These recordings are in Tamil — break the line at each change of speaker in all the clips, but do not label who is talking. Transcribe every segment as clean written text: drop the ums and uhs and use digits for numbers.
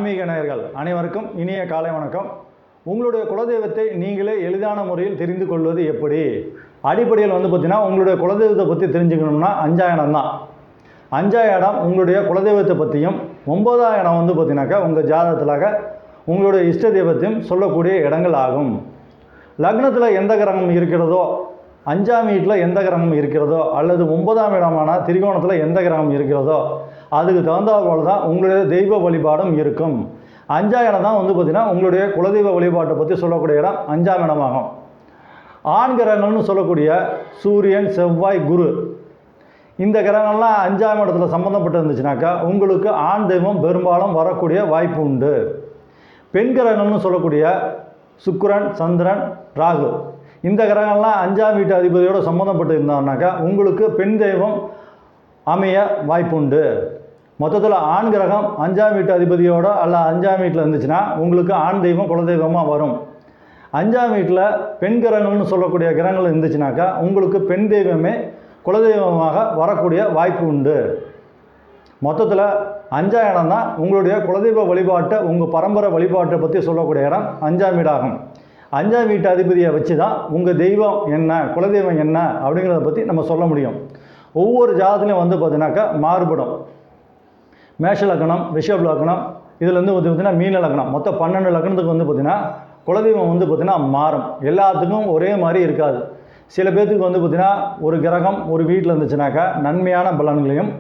ஆன்மீக நேயர்கள் அனைவருக்கும் இனிய காலை வணக்கம். உங்களுடைய குலதெய்வத்தை நீங்களே எளிதான முறையில் தெரிந்து கொள்வது எப்படி? அடிப்படையில் பார்த்தீங்கன்னா உங்களுடைய குலதெய்வத்தை பற்றி தெரிஞ்சுக்கணும்னா 5ஆம் இடம் தான். 5ஆம் இடம் உங்களுடைய குலதெய்வத்தை பற்றியும், 9ஆம் இடம் பார்த்தீங்கன்னாக்கா உங்கள் ஜாதகத்திலாக உங்களுடைய இஷ்ட தெய்வத்தையும் சொல்லக்கூடிய இடங்கள் ஆகும். லக்னத்தில் எந்த கிரகம் இருக்கிறதோ, 5ஆம் வீட்டில் எந்த கிரகம் இருக்கிறதோ, அல்லது 9ஆம் இடமான திரிகோணத்தில் எந்த கிரகம் இருக்கிறதோ அதுக்கு தகுந்தாற் போல தான் உங்களுடைய தெய்வ வழிபாடும் இருக்கும். 5ஆம் இடம் தான் பார்த்தீங்கன்னா உங்களுடைய குலதெய்வ வழிபாட்டை பற்றி சொல்லக்கூடிய இடம் 5ஆம் இடமாகும். ஆண் கிரகங்கள்னு சொல்லக்கூடிய சூரியன், செவ்வாய், குரு, இந்த கிரகங்கள்லாம் 5ஆம் இடத்துல சம்மந்தப்பட்டு இருந்துச்சுனாக்கா உங்களுக்கு ஆண் தெய்வம் பெரும்பாலும் வரக்கூடிய வாய்ப்பு உண்டு. பெண் கிரகங்கள்னு சொல்லக்கூடிய சுக்கிரன், சந்திரன், ராகு, இந்த கிரகங்கள்லாம் 5ஆம் வீட்டு அதிபதியோடு சம்மந்தப்பட்டு இருந்தாங்கனாக்கா உங்களுக்கு பெண் தெய்வம் அமைய வாய்ப்புண்டு. மொத்தத்தில் ஆண் கிரகம் 5ஆம் வீட்டு அதிபதியோட அல்ல 5ஆம் வீட்டில் இருந்துச்சுன்னா உங்களுக்கு ஆண் தெய்வம் குலதெய்வமாக வரும். 5ஆம் வீட்டில் பெண் கிரகங்கள்னு சொல்லக்கூடிய கிரகங்கள் இருந்துச்சுனாக்கா உங்களுக்கு பெண் தெய்வமே குலதெய்வமாக வரக்கூடிய வாய்ப்பு உண்டு. மொத்தத்தில் 5ஆம் இடம் தான் உங்களுடைய குலதெய்வ வழிபாட்டை, உங்கள் பரம்பரை வழிபாட்டை பற்றி சொல்லக்கூடிய இடம் 5ஆம் வீடாகும். 5ஆம் வீட்டு அதிபதியை வச்சு தான் உங்கள் தெய்வம் என்ன, குலதெய்வம் என்ன அப்படிங்கிறத பற்றி நம்ம சொல்ல முடியும். ஒவ்வொரு ஜாதகத்துலையும் பார்த்தீங்கன்னாக்கா மாறுபடும். மேஷ லக்னம், ரிஷப் லக்னம், இதில் பார்த்தீங்கன்னா மீன லக்னம், மொத்தம் 12 லக்னத்துக்கு பார்த்தீங்கன்னா குலதெய்வம் பார்த்தீங்கன்னா மாறும். எல்லாத்துக்கும் ஒரே மாதிரி இருக்காது. சில பேர்த்துக்கு பார்த்தீங்கன்னா ஒரு கிரகம் ஒரு வீட்டில் இருந்துச்சுனாக்கா நன்மையான பலன்களையும்,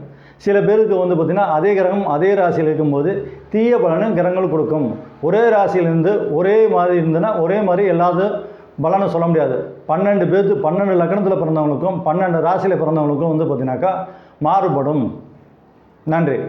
சில பேருக்கு பார்த்தீங்கன்னா அதே கிரகம் அதே ராசியில் இருக்கும்போது தீய பலனும் கிரகங்கள் கொடுக்கும். ஒரே ராசியிலேருந்து ஒரே மாதிரி இருந்ததுன்னா ஒரே மாதிரி எல்லாத்தையும் பலனும் சொல்ல முடியாது. 12 லக்னத்தில் பிறந்தவங்களுக்கும் 12 ராசியில் பிறந்தவங்களுக்கும் பார்த்தீங்கன்னாக்கா மாறுபடும். நன்றி.